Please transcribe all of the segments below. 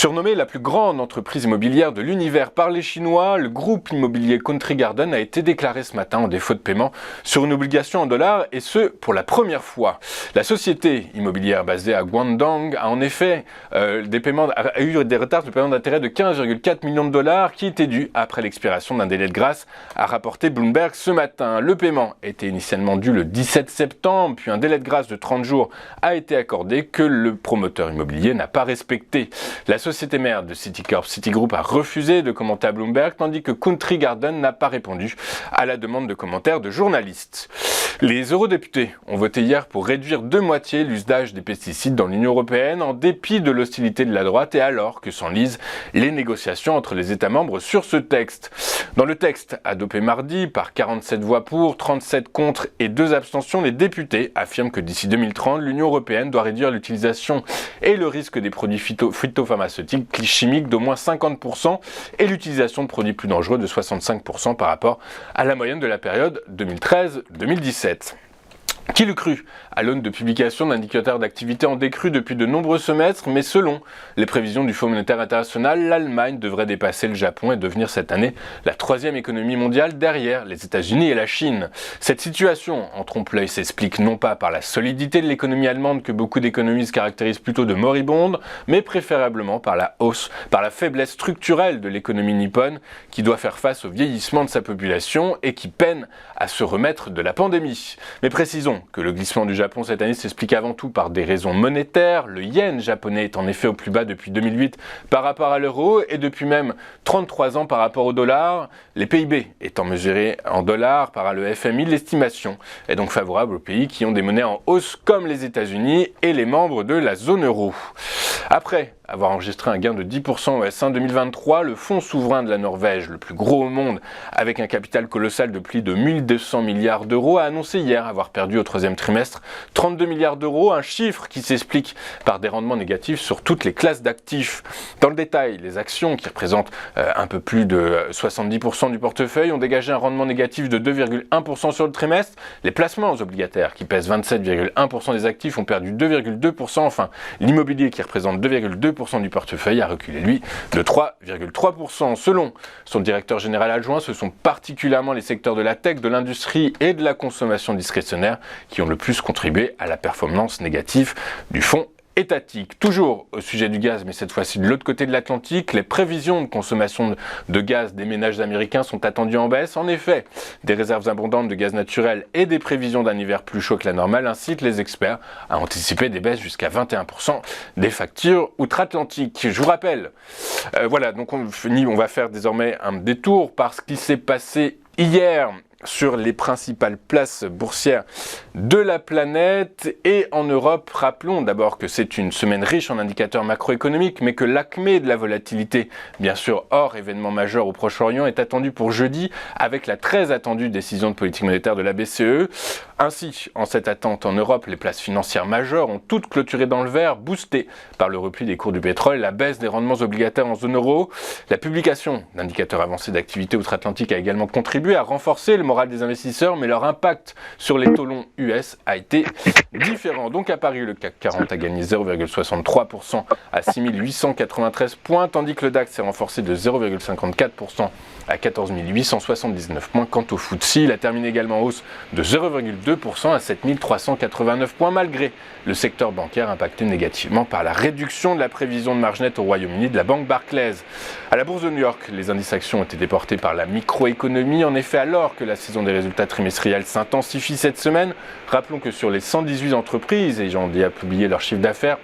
Surnommée la plus grande entreprise immobilière de l'univers par les Chinois, le groupe immobilier Country Garden a été déclaré ce matin en défaut de paiement sur une obligation en dollars, et ce, pour la première fois. La société immobilière basée à Guangdong a en effet eu des retards de paiement d'intérêt de 15,4 millions de dollars qui étaient dus après l'expiration d'un délai de grâce, a rapporté Bloomberg ce matin. Le paiement était initialement dû le 17 septembre, puis un délai de grâce de 30 jours a été accordé que le promoteur immobilier n'a pas respecté. La société mère de Citigroup a refusé de commenter à Bloomberg, tandis que Country Garden n'a pas répondu à la demande de commentaires de journalistes. Les eurodéputés ont voté hier pour réduire de moitié l'usage des pesticides dans l'Union européenne, en dépit de l'hostilité de la droite et alors que s'enlisent les négociations entre les États membres sur ce texte. Dans le texte adopté mardi par 47 voix pour, 37 contre et 2 abstentions, les députés affirment que d'ici 2030, l'Union européenne doit réduire l'utilisation et le risque des produits phytopharmaceutiques chimiques d'au moins 50% et l'utilisation de produits plus dangereux de 65% par rapport à la moyenne de la période 2013-2017. Qui l'eût cru, à l'aune de publication d'indicateurs d'activité en décrue depuis de nombreux semestres, mais selon les prévisions du Fonds monétaire international, l'Allemagne devrait dépasser le Japon et devenir cette année la 3e économie mondiale derrière les États-Unis et la Chine. Cette situation en trompe-l'œil s'explique non pas par la solidité de l'économie allemande que beaucoup d'économistes caractérisent plutôt de moribonde, mais préférablement par la faiblesse structurelle de l'économie nippone qui doit faire face au vieillissement de sa population et qui peine à se remettre de la pandémie. Mais précisons que le glissement du Japon cette année s'explique avant tout par des raisons monétaires. Le yen japonais est en effet au plus bas depuis 2008 par rapport à l'euro et depuis même 33 ans par rapport au dollar. Les PIB étant mesurés en dollars par le FMI, l'estimation est donc favorable aux pays qui ont des monnaies en hausse comme les États-Unis et les membres de la zone euro. Après avoir enregistré un gain de 10% au S1 2023, le fonds souverain de la Norvège, le plus gros au monde, avec un capital colossal de plus de 1200 milliards d'euros, a annoncé hier avoir perdu au troisième trimestre 32 milliards d'euros, un chiffre qui s'explique par des rendements négatifs sur toutes les classes d'actifs. Dans le détail, les actions, qui représentent un peu plus de 70% du portefeuille, ont dégagé un rendement négatif de 2,1% sur le trimestre. Les placements obligataires, qui pèsent 27,1% des actifs, ont perdu 2,2%. Enfin, l'immobilier, qui représente 2,2% du portefeuille, a reculé, lui, de 3,3%. Selon son directeur général adjoint, ce sont particulièrement les secteurs de la tech, de l'industrie et de la consommation discrétionnaire qui ont le plus contribué à la performance négative du fonds étatique. Toujours au sujet du gaz, mais cette fois-ci de l'autre côté de l'Atlantique, les prévisions de consommation de gaz des ménages américains sont attendues en baisse. En effet, des réserves abondantes de gaz naturel et des prévisions d'un hiver plus chaud que la normale incitent les experts à anticiper des baisses jusqu'à 21% des factures outre-Atlantique. Je vous rappelle, donc on va faire désormais un détour par ce qui s'est passé hier sur les principales places boursières de la planète et en Europe. Rappelons d'abord que c'est une semaine riche en indicateurs macroéconomiques, mais que l'acmé de la volatilité, bien sûr hors événement majeur au Proche-Orient, est attendu pour jeudi avec la très attendue décision de politique monétaire de la BCE. Ainsi, en cette attente en Europe, les places financières majeures ont toutes clôturé dans le vert, boostées par le repli des cours du pétrole et la baisse des rendements obligataires en zone euro. La publication d'indicateurs avancés d'activité outre-Atlantique a également contribué à renforcer le moral des investisseurs, mais leur impact sur les taux longs US a été différent. Donc à Paris, le CAC 40 a gagné 0,63% à 6893 points, tandis que le DAX s'est renforcé de 0,54% à 14 879 points. Quant au FTSE, il a terminé également en hausse de 0,2% à 7389 points, malgré le secteur bancaire impacté négativement par la réduction de la prévision de marge nette au Royaume-Uni de la banque Barclays. À la bourse de New York, les indices actions ont été déportés par la microéconomie. En effet, alors que la saison des résultats trimestriels s'intensifie cette semaine, rappelons que sur les 118 entreprises ayant déjà publié leur chiffre d'affaires,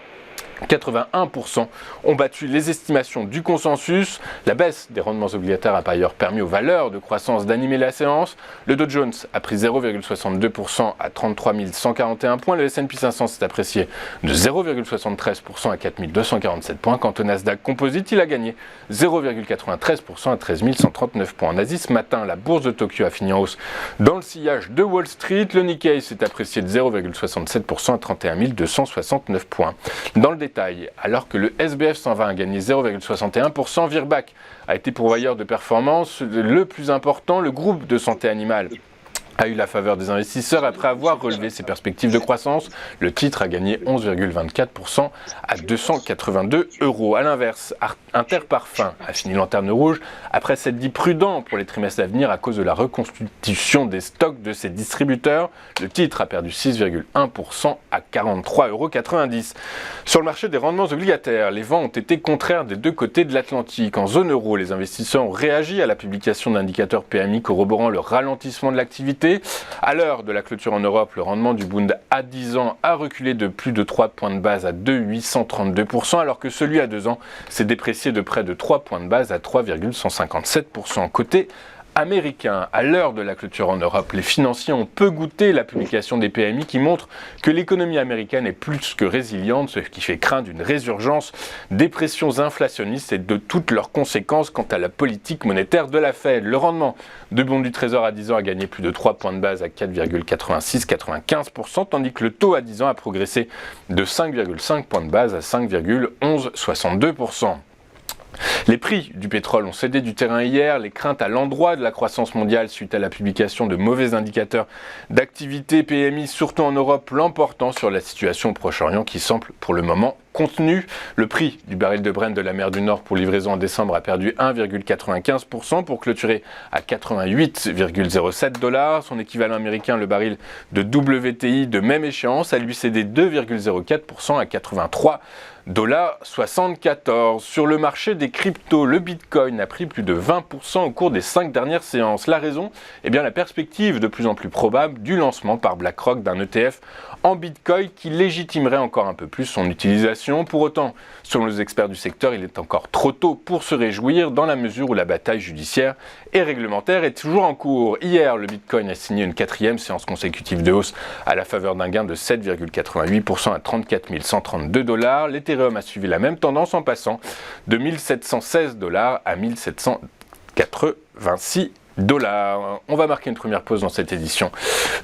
81% ont battu les estimations du consensus. La baisse des rendements obligataires a par ailleurs permis aux valeurs de croissance d'animer la séance. Le Dow Jones a pris 0,62% à 33 141 points. Le S&P 500 s'est apprécié de 0,73% à 4 247 points. Quant au Nasdaq Composite, il a gagné 0,93% à 13 139 points. En Asie, ce matin, la bourse de Tokyo a fini en hausse dans le sillage de Wall Street. Le Nikkei s'est apprécié de 0,67% à 31 269 points. Dans le détail, alors que le SBF 120 a gagné 0,61%, Virbac a été pourvoyeur de performance le plus important. Le groupe de santé animale a eu la faveur des investisseurs après avoir relevé ses perspectives de croissance. Le titre a gagné 11,24% à 282 €. A l'inverse, Interparfums a fini lanterne rouge après s'être dit prudent pour les trimestres à venir à cause de la reconstitution des stocks de ses distributeurs. Le titre a perdu 6,1% à 43,90 €. Sur le marché des rendements obligataires, les vents ont été contraires des deux côtés de l'Atlantique. En zone euro, les investisseurs ont réagi à la publication d'indicateurs PMI corroborant le ralentissement de l'activité. À l'heure de la clôture en Europe, le rendement du Bund à 10 ans a reculé de plus de 3 points de base à 2,832%, alors que celui à 2 ans s'est déprécié de près de 3 points de base à 3,157%. Côté américain, à l'heure de la clôture en Europe, les financiers ont peu goûté la publication des PMI qui montre que l'économie américaine est plus que résiliente, ce qui fait craindre une résurgence des pressions inflationnistes et de toutes leurs conséquences quant à la politique monétaire de la Fed. Le rendement de bons du Trésor à 10 ans a gagné plus de 3 points de base à 4,86-95%, tandis que le taux à 10 ans a progressé de 5,5 points de base à 5,1162%. Les prix du pétrole ont cédé du terrain hier, les craintes à l'endroit de la croissance mondiale suite à la publication de mauvais indicateurs d'activité PMI, surtout en Europe, l'emportant sur la situation au Proche-Orient qui semble pour le moment contenue. Le prix du baril de Brent de la mer du Nord pour livraison en décembre a perdu 1,95% pour clôturer à 88,07 $. Son équivalent américain, le baril de WTI de même échéance, a lui cédé 2,04% à 83,74 $. Sur le marché des cryptos, le Bitcoin a pris plus de 20% au cours des 5 dernières séances. La raison ? Eh bien la perspective de plus en plus probable du lancement par BlackRock d'un ETF en Bitcoin qui légitimerait encore un peu plus son utilisation. Pour autant, selon les experts du secteur, il est encore trop tôt pour se réjouir dans la mesure où la bataille judiciaire et réglementaire est toujours en cours. Hier, le Bitcoin a signé une 4e séance consécutive de hausse à la faveur d'un gain de 7,88% à 34 132 $. L'Ethereum a suivi la même tendance en passant de 1716 $ à 1786 $. On va marquer une première pause dans cette édition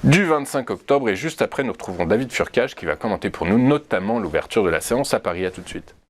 du 25 octobre et juste après nous retrouverons David Furcage qui va commenter pour nous notamment l'ouverture de la séance à Paris. À tout de suite.